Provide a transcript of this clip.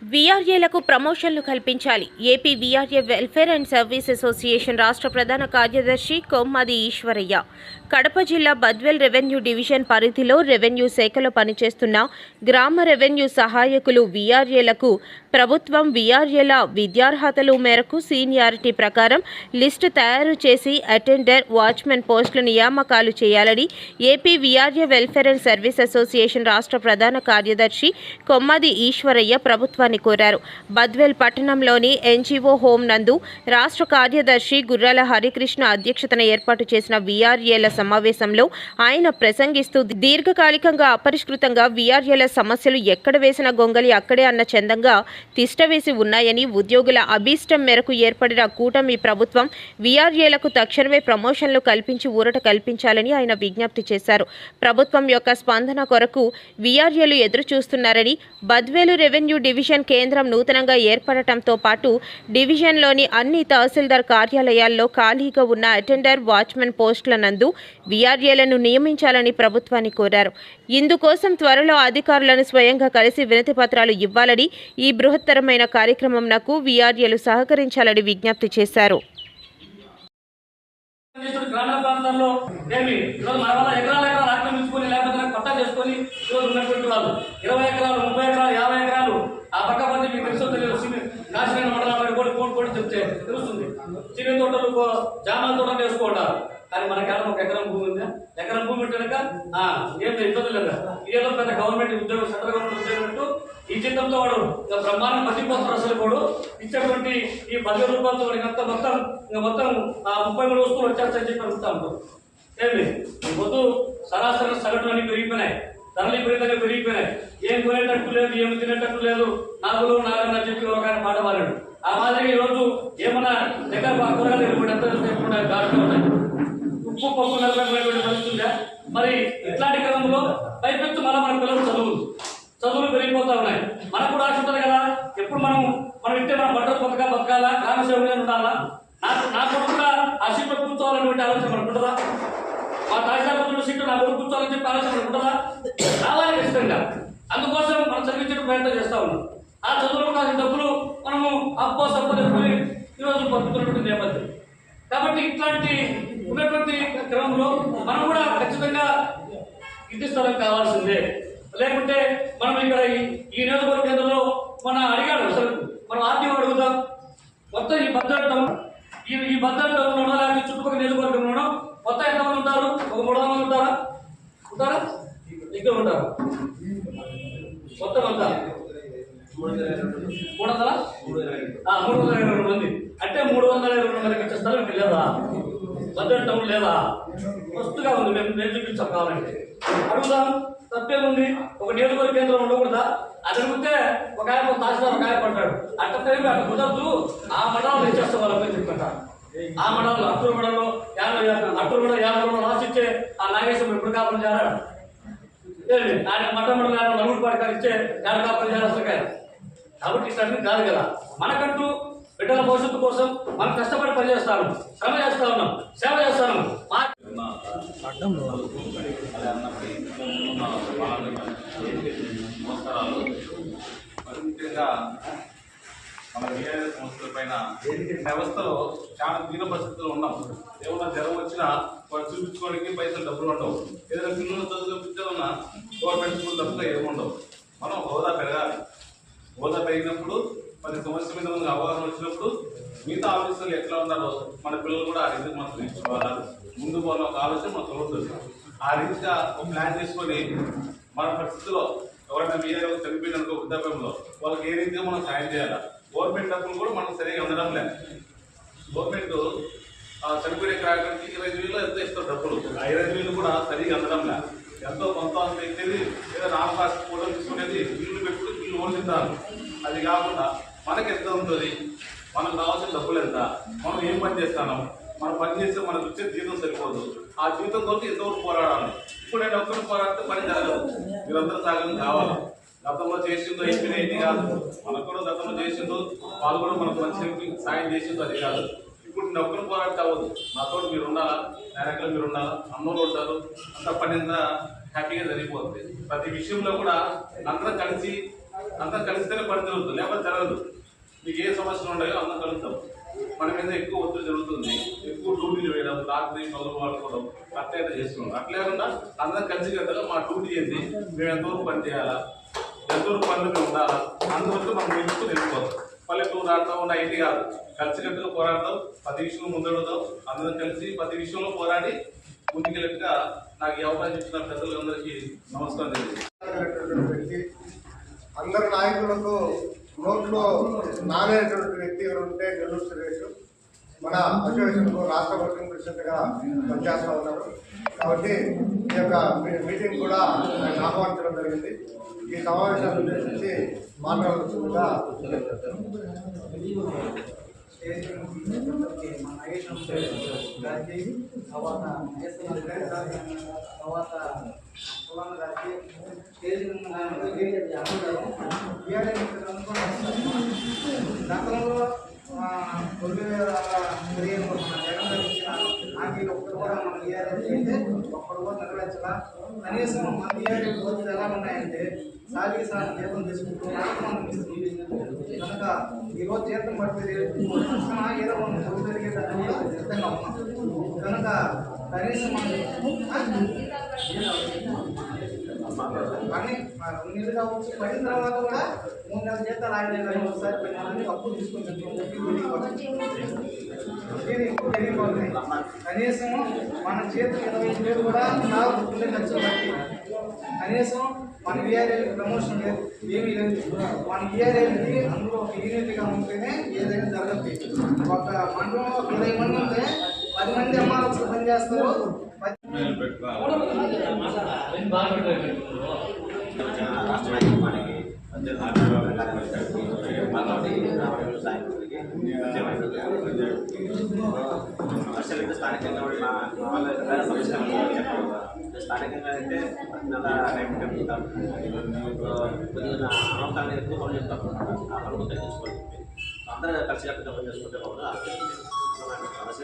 వీఆర్ఏలకు ప్రమోషన్లు కల్పించాలి. AP VRA welfare and service association రాష్ట్ర ప్రధాన కార్యదర్శి కొమ్మది ఈశ్వరయ్య కడప జిల్లా బద్వేల్ రెవెన్యూ డివిజన్ పరిధిలో రెవెన్యూ శాఖలో పనిచేస్తున్న గ్రామ రెవెన్యూ సహాయకులు వీఆర్ఏలకు ప్రభుత్వం వీఆర్ఏల విద్యార్హతలు మేరకు సీనియారిటీ ప్రకారం లిస్టు తయారు చేసి అటెండర్, వాచ్మెన్ పోస్టుల నియామకాలు చేయాలని AP VRA welfare and service association రాష్ట్ర ప్రధాన కార్యదర్శి కొమ్మది ఈశ్వరయ్య ప్రభుత్వాన్ని కోరారు. బద్వేల్ పట్టణంలోని ఎన్జీఓ హోం నందు రాష్ట్ర కార్యదర్శి గుర్రాల హరికృష్ణ అధ్యక్షతన ఏర్పాటు చేసిన వీఆర్ఏల సమావేశంలో ఆయన ప్రసంగిస్తూ దీర్ఘకాలికంగా అపరిష్కృతంగా వీఆర్ఏల సమస్యలు ఎక్కడ వేసిన గొంగలి అక్కడే అన్న చందంగా తిష్టవేసి ఉన్నాయని, ఉద్యోగుల అభీష్టం మేరకు ఏర్పడిన కూటమి ప్రభుత్వం వీఆర్ఏలకు తక్షణమే ప్రమోషన్లు కల్పించి ఊరట కల్పించాలని ఆయన విజ్ఞప్తి చేశారు. ప్రభుత్వం యొక్క స్పందన కొరకు వీఆర్ఏలు ఎదురు చూస్తున్నారని, బద్వేలు రెవెన్యూ డివిజన్ కేంద్రం నూతనంగా ఏర్పడటంతో పాటు డివిజన్లోని అన్ని తహసీల్దార్ కార్యాలయాల్లో ఖాళీగా ఉన్న అటెండర్, వాచ్మెన్ పోస్టుల నందు వీఆర్ఏలను నియమించాలని ప్రభుత్వాన్ని కోరారు. ఇందుకోసం త్వరలో అధికారులను స్వయంగా కలిసి వినతి పత్రాలు ఇవ్వాలని, ఈ బృహత్తరమైన కార్యక్రమంకు వీఆర్ఏలు సహకరించాలని విజ్ఞప్తి చేశారు. గ్రామీణ ప్రాంతాల్లో ఎకరాల ఆక్రమించుకొని లేకపోతే పట్టా చేసుకొని ఉన్నటువంటి వాళ్ళు 20 ఎకరాలు, 30 ఎకరాలు, 50 ఎకరాలు ఆ పక్క మంది మీకు తెలుసో తెలియదు. కాశీనారాయణ మండలం కోడి చెప్తే తెలుస్తుంది. చిన్న తోటలు, జామాల తోటలు వేసుకుంటారు. కానీ మనకేమో ఒక ఎకరం భూమి ఉందా? ఎకరం భూమి పెట్టాక ఏం ఇబ్బంది లేదా? ఏదో పెద్ద గవర్నమెంట్ ఉద్యోగం, సెంట్రల్ గవర్నమెంట్ ఉద్యోగం ఈ జీతంతో వాడు బ్రహ్మాండం మధ్యపోతారు. అసలు కూడా ఇచ్చేటువంటి ఈ 10,000 రూపాయలతో వాడికి మొత్తం 33 వస్తువులు వచ్చేస్తాయని చెప్పి అడుగుతా ఉంటాం. ఏమి పొద్దు సరాసరి సగటు అన్ని పెరిగిపోయినాయి, ధరలు విపరీతంగా పెరిగిపోయినాయి. ఏం కొనేటట్టు లేదు, ఏమి తినేటట్టు లేదు. నాగులు నాగని చెప్పి ఒక ఆయన పాట పాడాడు. ఆ మాదిరిగా ఈరోజు ఏమన్నా దగ్గర కూరగాయలు ఎంత దాంట్లో ఉన్నాయి, ఉప్పు పప్పు నలభై పరిస్థితుందా? మరి ఇట్లాంటి క్రమంలో పైపెత్తు మన పిల్లలు చదువులు పెరిగిపోతా ఉన్నాయి. మనకు కూడా ఆశ ఉంటుంది కదా, ఎప్పుడు మనం ఇస్తే మన బట్టలు బతకాలా, గ్రామ సేవగా ఉండాలా, నా కొడుకుగా ఆ సీట్లో కూర్చోవాలనేటువంటి ఆలోచన మనకు ఉంటుందా? మా తాజాపత్రుల సీట్లు నా కొడుకు కూర్చోవాలని చెప్పి ఆలోచన మనకు ఉంటుందా? రావాలి ఖచ్చితంగా. అందుకోసం మనం చదివించడం ప్రయత్నం చేస్తా ఉన్నాం. ఆ చదువులో కాసిన డబ్బులు మనము అప్పో సంపదకుని ఈరోజు బతుకుతున్నటువంటి నేపథ్యం. కాబట్టి ఇట్లాంటి ఉన్నటువంటి క్రమంలో మనం కూడా ఖచ్చితంగా ఇంటి స్థలం కావాల్సిందే. లేకుంటే మనం ఇక్కడ ఈ నియోజకవర్గ కేంద్రంలో మన అడిగాడు అసలు మనం ఆర్టీఓ అడుగుతాం. మొత్తం ఈ బద్వేల్ టౌన్ టౌన్లోనో లేకపోతే చుట్టుపక్కల నియోజకవర్గంలోనో మొత్తం ఎంతమంది ఉంటారు? ఒక 300 మంది ఉంటారా? ఇక్కడ ఉంటారు మొత్తం అంతా 322 మంది. అంటే 322 మందికి ఇచ్చే స్థలం ఇక్కడ లేదా? బద్వేల్ టౌన్ లేదా? మస్తుగా ఉంది. మేము చూపించాం కావాలంటే అడుగుదాం, తప్పేముంది? ఒక నియోజకవర్గ కేంద్రం ఉండకూడదా? అది అడిగితే ఒక ఆయన తహసీల్దార్ ఒక ఆయన పడ్డాడు. అట్లా కుదరదు, ఆ మండలంలో ఇచ్చేస్తాం వాళ్ళని చెప్పుకుంటారు. ఆ మండలంలో అట్టూరు మండలంలో 50 రాసిచ్చే ఆ నాగేశ్వరం ఎప్పుడు కాపురం చేరాడు? ఆయన మండలం నలుగురు పాటికాలు ఇచ్చే ఏడు కాపురం చేరాల్సిన. కాబట్టి ఇట్లాంటివి కాదు కదా. మనకంటూ బిడ్డల భవిష్యత్తు కోసం మనం కష్టపడి పనిచేస్తాను, శ్రమ చేస్తా ఉన్నాం, సేవ చేస్తాను. ముఖ్యంగా మన వీఆర్ఏ సంస్థల పైన వ్యవస్థలో చాలా దీన పరిస్థితుల్లో ఉన్నాం. ఏమన్నా జ్వరం వచ్చినా వాడు చూపించుకోవడానికి పైసలు డబ్బులు ఉండవు. ఏదైనా పిల్లలు చదువు పిచ్చాలన్నా గవర్నమెంట్ స్కూల్ తప్పుగా ఏముండవు. మనం హోదా పెరగాలి. హోదా పెరిగినప్పుడు మరి సమస్య మీద మనకు అవగాహన వచ్చినప్పుడు మిగతా ఆఫీసర్లు ఎట్లా ఉన్నారో మన పిల్లలు కూడా ఆ రీతికి మనం తీసుకోవాలి. ముందు పోవాలని ఒక ఆలోచన మనకు ఉంటుంది. ఆ రీతిగా ఒక ప్లాన్ చేసుకొని మన పరిస్థితిలో ఎవరైనా వీఆర్ఏ చనిపోయిననుకో వృద్ధాప్యంలో వాళ్ళకి ఏ రీతిగా మనం సాయం చేయాలి. గవర్నమెంట్ డబ్బులు కూడా మనకు సరిగా ఉండడం లేదు. గవర్నమెంట్ చనిపోయిన కార్యక్రమానికి 25,000 ఎంత ఇస్తారు డబ్బులు, ఆ 25,000 కూడా సరిగా అందడం లేదు. ఎంతో కొంత అంత ఎక్కేది ఏదో నామకాస్త ఫోటో తీసుకునేది ఇల్లు పెట్టుకుని ఇల్లు ఓడిస్తారు. అది కాకుండా మనకి ఎంత ఉంటుంది, మనకు రావాల్సిన డబ్బులు ఎంత, మనం ఏం పని చేస్తాను, మనం పని చేస్తే మనకు వచ్చే జీతం సరిపోదు. ఆ జీతం కొరకు ఎంతవరకు పోరాడాలి. ఇప్పుడు నేను ఒక్కరు పోరాడితే పని జరగదు. మీరందరూ సాగం కావాలి. గతంలో చేసిందో అయిపోయినా కాదు, మనకు కూడా గతంలో చేసిందో వాళ్ళు కూడా మనకు మంచి సాయం చేసిందో అది కాదు. ఇప్పుడు నేను ఒక్కరు పోరాడితే అవ్వదు. నాతో మీరు ఉండాలా, నా దగ్గర మీరు ఉండాలా, అన్నోళ్ళు ఉంటారు, అంత పని అంతా హ్యాపీగా జరిగిపోతుంది. ప్రతి విషయంలో కూడా అందరం కలిసి అంతా కలిస్తేనే పని జరుగుతుంది, లేకపోతే జరగదు. మీకు ఏ సమస్యలు ఉన్నాయో అంతా కలుస్తాం. మన మీద ఎక్కువ ఒత్తిడి జరుగుతుంది, ఎక్కువ డ్యూటీలు వేయడం, రాత్రి పనులు వాడుకోవడం అట్లా చేస్తున్నాం. అట్లే కాకుండా అందరం కలిసికట్టుగా మా డ్యూటీ ఏంటి, మేము ఎంతవరకు పని చేయాలా, ఎంతవరకు పనులు మేము ఉండాలా, అందువరకు మనం నేర్చుకుని వెళ్ళిపోతాం. పల్లెటూరు ఆడతాం ఉన్న ఇంటి కాదు, కలిసికట్టుగా పోరాడతాం, ప్రతి విషయంలో ముందడుగుతాం. అందరం కలిసి ప్రతి విషయంలో పోరాడి ముందుకెళ్ళట్టుగా నాకు ఈ అవకాశం ఇచ్చిన పెద్దలందరికీ నమస్కారం తెలియజేస్తాను. అందరు నాయకులకు నోట్లో నానేటువంటి వ్యక్తి ఎవరు ఉంటే నెల్లూరు సురేష్ మన అసోసియేషన్కు రాష్ట్ర వర్కింగ్ ప్రెసిడెంట్గా పనిచేస్తూ ఉన్నారు. కాబట్టి ఈ యొక్క మీటింగ్ కూడా ఆయన ఆహ్వానించడం జరిగింది. ఈ సమావేశాన్ని ఉద్దేశించి మాట్లాడుతుందిగా గతంలో 2015 మన జగన్ గారు ఇచ్చిన హామీలు ఒక్కరు కూడా మన టీఆర్ఎస్ అయితే ఒక్కరు కూడా నెరవేర్చాల. కనీసం మన టీఆర్ఎస్ రోజులు ఎలా ఉన్నాయంటే సాగి సార్ జీతం తీసుకుంటూ కనుక ఈరోజు జీతం పడితే ఏదో మనం పొద్దు పెరిగేదాన్ని కూడా సిద్ధంగా ఉన్నాం. కనుక కనీసం అన్ని 2 నెలలు కావచ్చు, పడిన తర్వాత కూడా 3 నెలల జీతాలు ఆయన ఒకసారి పెట్టాలని అప్పులు తీసుకుంటున్నాం. తెలియపోతుంది. కనీసం మన చేతులు 25,000 కూడా ఉండే ఖర్చులు బట్టి కనీసం మన ఈఆర్ఏకి ప్రమోషన్ లేదు, ఏమీ లేదు. మన ఈఆర్ఏకి అందులో ఒక యూనిట్గా ఉంటేనే ఏదైనా జరగదు. ఒక మండలం 20 మంది ఉంటే 10 మంది అమ్మాయి పని చేస్తారు. స్థానికంగా స్థానికంగా అయితే కొద్దిగా అనవసరాన్ని ఎక్కువ పనులు చెప్తారు. ఆ పనులు తగ్గించుకోవాలి. అందరూ కలిసి పని చేసుకుంటే బాగుంది. సమస్య